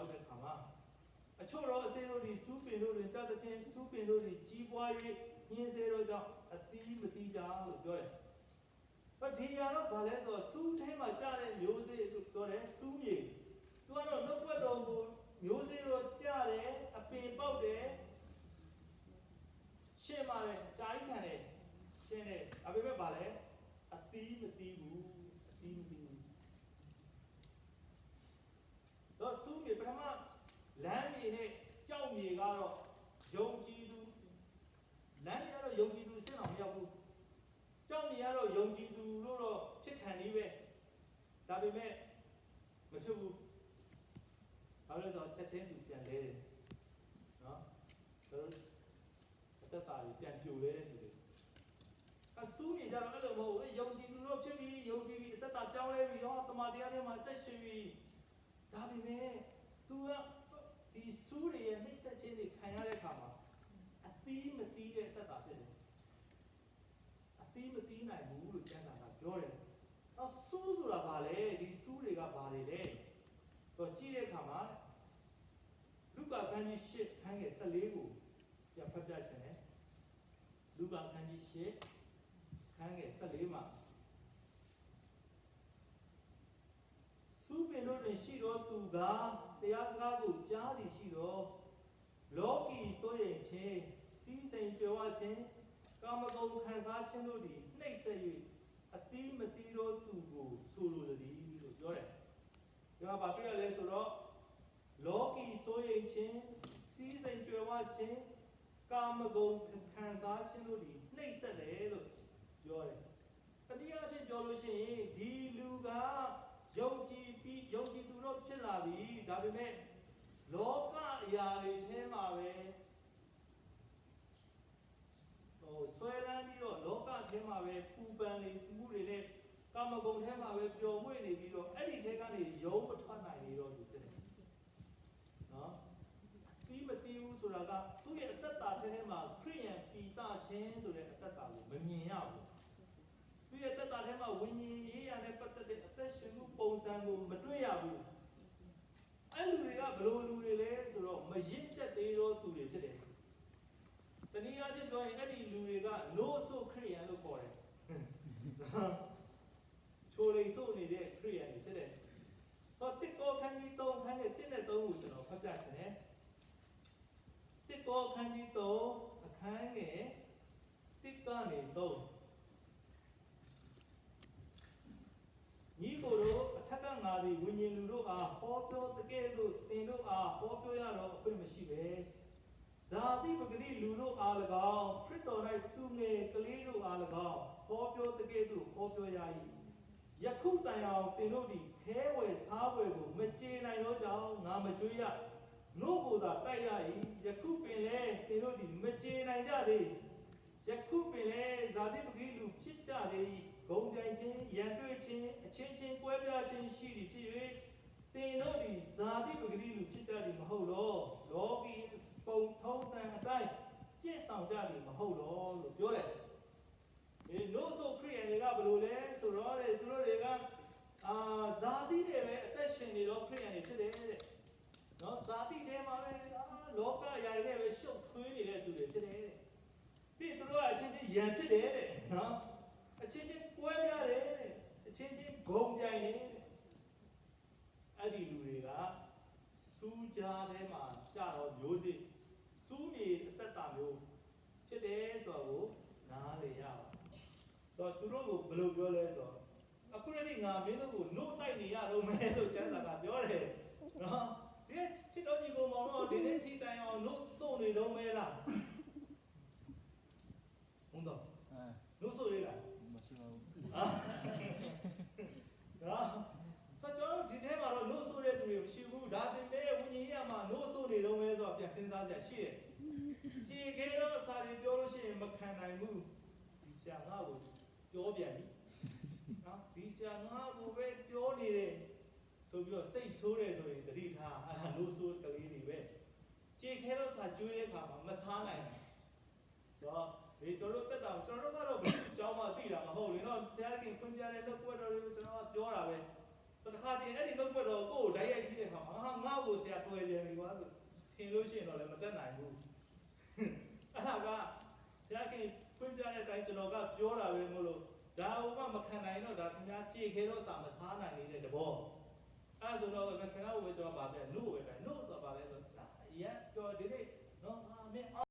ရောက်တဲ့ခါမှာအချို့တော့အစင်းတို့ဒီစူးပင်တို့တွေကြတဲ့ပြင်စူးပင်တို့တွေကြီးပွား၍ညင်းစေတော့ကြောင့်အသီးမသီးကြလို့ပြောတယ်။ဒီရတော့ဘာလဲဆိုတော့စူးထဲမှာကြားတဲ့မျိုးစေ့လို့ပြောတယ်စူးမြေသူကတော့နှုတ်ွက်တော်ကိုမျိုးစေ့တော့ကြားတယ်အပင်ပေါက်တယ်ရှင်းပါတယ်ကြာကြီးခံတယ်ရှင်းတယ်အပေမဲ့ဘာလဲအသီးမသီးဘူးအသီးမသီးဘူးတော့စူးမြေပထမလမ်းမြေနဲ့ကြောက်မြေကတော့ယုံကြည်သူလမ်းမြေကတော့ယုံကြည်သူစဉ်းအောင်မရောက်ဘူးကြောက်မြေကတော့ယုံကြည်သူလို့တော့ဖြစ်ခံနေပဲဒါပေမဲ့မဖြစ်ဘူးဘာလို့လဲဆိုတော့ချက်ချင်းသူပြန်လဲတယ်နော်အသက်တာကြီးပြန်ပြိုလဲတဲ့သူတွေအစူးမြေကြတော့အဲ့လိုမဟုတ်ဘူးယုံကြည်သူလို့ဖြစ်ပြီးယုံကြည်ပြီးအသက်တာပြောင်းလဲပြီးတော့တမန်တရားထဲမှာအသက်ရှင်ပြီးဒါပေမဲ့သူကဒီစူးတွေရဲ့နှိမ့်ဆက်ခြင်းတွေခံရတဲ့အခါမှာအသီးမသီးတဲ့သက်တာဖြစ်တယ်အသီးမသီးနိုင်ဘူးလို့ကျမ်းစာကပြောတယ်အော်စူးဆိုတာဘာလဲဒီစူးတွေကဘာတွေလဲတော့ကြည့်တဲ့အခါမှာလူကာခန်းကြီး8ခန်းငယ်14ကိုပြန်ဖတ်ပြချင်တယ်လူကာခန်းကြီး8ခန်းငယ်14မှာစူးပင်တို့တွင်ရှိသောသူကတရားစကားကိုကြားသည်ရှိသောလောကီစိုးရိမ်ခြင်းစီးစိမ်ကြွယ်ဝခြင်းကာမဂုဏ်ခံစားခြင်းတို့သည်နှိပ်စက်၍အသီးမသီးသောသူကိုဆိုလိုသည်လို့ပြောတယ်။ဒီမှာဘာပြောရလဲဆိုတော့လောကီစိုးရိမ်ခြင်းစီးစိမ်ကြွယ်ဝခြင်းကာမဂုဏ်ခံစားခြင်းတို့သည်နှိပ်စက်တယ်လို့ပြောတယ်။တရားဖြင့်ပြောလို့ရှိရင်ဒီလူကယုံကြည်သူတို့ဖြစ်လာပြီဒါပေမဲ့လောကအရာတွေထဲမှာပဲဆွဲလန်းပြီးတော့လောကထဲမှာပဲပူပန်နေမှုတွေနဲ့ကာမဂုဏ်ထဲမှာပဲပျော်မွေ့နေပြီးတော့အဲ့ဒီထဲကနေယုံမထွက်နိုင်နေတော့သူဖြစ်တယ်နော်တီးမတီးဘူးဆိုတာကသူ့ရဲ့အသက်တာထဲမှာခရိယန်ပီတာခြင်းဆိုတဲ့အသက်တာကိုမမြင်ရဘူးသူရဲ့သက်တာထဲမှာဝိညာဉ်ရေးရနဲ့ပတ်သက်တဲ့အသက်ရှင်မှုပုံစံကိုမတွေ့ရဘူးအဲ့လူတွေကဘလို့လူတွေလဲဆိုတော့မရင့်ကျက်သေးတော့သူတွေဖြစ်တယ်တနည်းအားဖြင့်ပြောရင်အဲ့ဒီလူတွေကနိုးဆိုခရိယန်လို့ခေါ်တယ်ချိုလိန်ဆိုနေတဲ့ခရိယန်တွေဖြစ်တယ်ဆိုတော့တစ်ကောခန်းကြီး3ခန်းနဲ့1နဲ့3ကိုကျွန်တော်ဖတ်ပြချင်တယ်တစ်ကောခန်းကြီး3အခန်းငယ်1ကနေ3ညီကိုတို့အထက်ကငါသည်ဝိညာဉ်လူတို့အားဟောပြောတကယ်သို့သင်တို့အားဟောပြောရတော့အခွင့်မရှိပဲဇာတိပဂတိလူတို့အား၎င်းခရစ်တော်၌သူငယ်ကလေးတို့အား၎င်းဟောပြောတကယ်သို့ဟောပြောရ၏ယခုတိုင်အောင်သင်တို့သည်ခဲဝယ်စားဝယ်ကိုမကြေနိုင်သောကြောင့်ငါမကြွေးရနို့ကိုသာတိုက်ရ၏ယခုပင်လေသင်တို့သည်မကြေနိုင်ကြသေးယခုပင်လေဇာတိပဂတိလူဖြစ်ကြသည်ဂုံတိုင်ခြင်းရန်တွေ့ခြင်းအချင်းချင်းကွဲပြားခြင်းရှိသည်ဖြစ်၍သင်တို့သည်ဇာတိပဂတိလူဖြစ်ကြသည်မဟုတ်တော့လောကီပုံထုံးစံအတိုင်းကျင့်ဆောင်ကြသည်မဟုတ်တော့လို့ပြောတယ်ဒီနို့ဆိုခရိယန်တွေကဘယ်လိုလဲဆိုတော့သူတို့တွေကဇာတိတွေပဲအသက်ရှင်နေတော့ခရိယန်တွေဖြစ်တယ်တဲ့နော်ဇာတိထဲမှာပဲလောကအရာတွေနဲ့ပဲရှုပ်ထွေးနေတဲ့သူတွေဖြစ်တယ်တဲ့ပြီးသူတို့ကအချင်းချင်းရန်ဖြစ်တယ်တဲ့နော်အချင်းချင်းကွဲပြားတယ်တဲ့အချင်းချင်းဂုံပြိုင်တယ်အဲ့ဒီလူတွေကစူးကြားထဲမှာကြာတော့မျိုးစေ့စူးမြေအသက်တာမျိုးဖြစ်တယ်ဆိုတော့နားလေရအောင်ဆိုတော့သူတို့ကိုဘယ်လိုပြောလဲဆိုတော့အခုလည်းငါမင်းတို့ကိုနှုတ်တိုက်နေရတော့မယ်လို့ကျမ်းစာကပြောတယ်နော်ဒီချစ်တော်ကြီးကိုမောင်တော့ဒီနေ့ထိတိုင်အောင်နှုတ်စုံနေတော့မဲလားဟုတ်တော့နှုတ်စုံရလားမရှိပါဘူးနော်ဆိုတော့ဒီထဲမှာတော့နှုတ်ဆိုတဲ့သူတွေမရှိဘူးဒါပေမဲ့ဝိညာဉ်ရေးမှာနှုတ်ဆိုနေတော့မဲဆိုတော့ပြန်စဉ်းစားကြရှိတယ်ကြည်ခဲတော့စာရီပြောလို့ရှိရင်မခံနိုင်ဘူးဒီဆရာငါ့ကိုပြောပြန်ပြီနော်ဒီဆရာငါ့ကိုပဲပြောနေတယ်ဆိုပြီးတော့စိတ်ဆိုးတယ်ဆိုရင်တတိထားအဲ့ဒါနှုတ်ဆိုကလေးတွေပဲကြည်ခဲတော့စာကျွေးတဲ့အခါမှာမစားနိုင်ဘူးဆိုတော့ဒီကျွန်တော်တို့တက်တာကျွန်တော်တို့ကတော့ဘယ်အကြောင်းမှသိတာမဟုတ်လေနော်ဘုရားခင်ဖွင့်ပြတဲ့နှုတ်ကွက်တော်တွေကိုကျွန်တော်ကပြောတာပဲ တခါတည်းအဲ့ဒီနှုတ်ပတ်တော်ကိုယ်ဓာတ်ရိုက်ကြည့်တဲ့အခါမှာငါ့ကိုဆရာတွေ့ပြန်ပြီကွာဆိုထင်လို့ရှိရင်တော့လည်းမတက်နိုင်ဘူးအဲ့ဒါကဘုရားခင်ဖွင့်ပြတဲ့အတိုင်းကျွန်တော်ကပြောတာပဲမလို့ဒါဟိုကမခံနိုင်တော့ဒါခင်ဗျားကြည်ခဲတော့စာမစားနိုင်နေတဲ့တဘောအဲ့ဆိုတော့ခင်ဗျားကိုပဲကျွန်တော်ပါပဲနှုတ်ပဲနှုတ်ဆိုပါလဲဆိုဒါရန်ပြောဒီနေ့နော်မင်း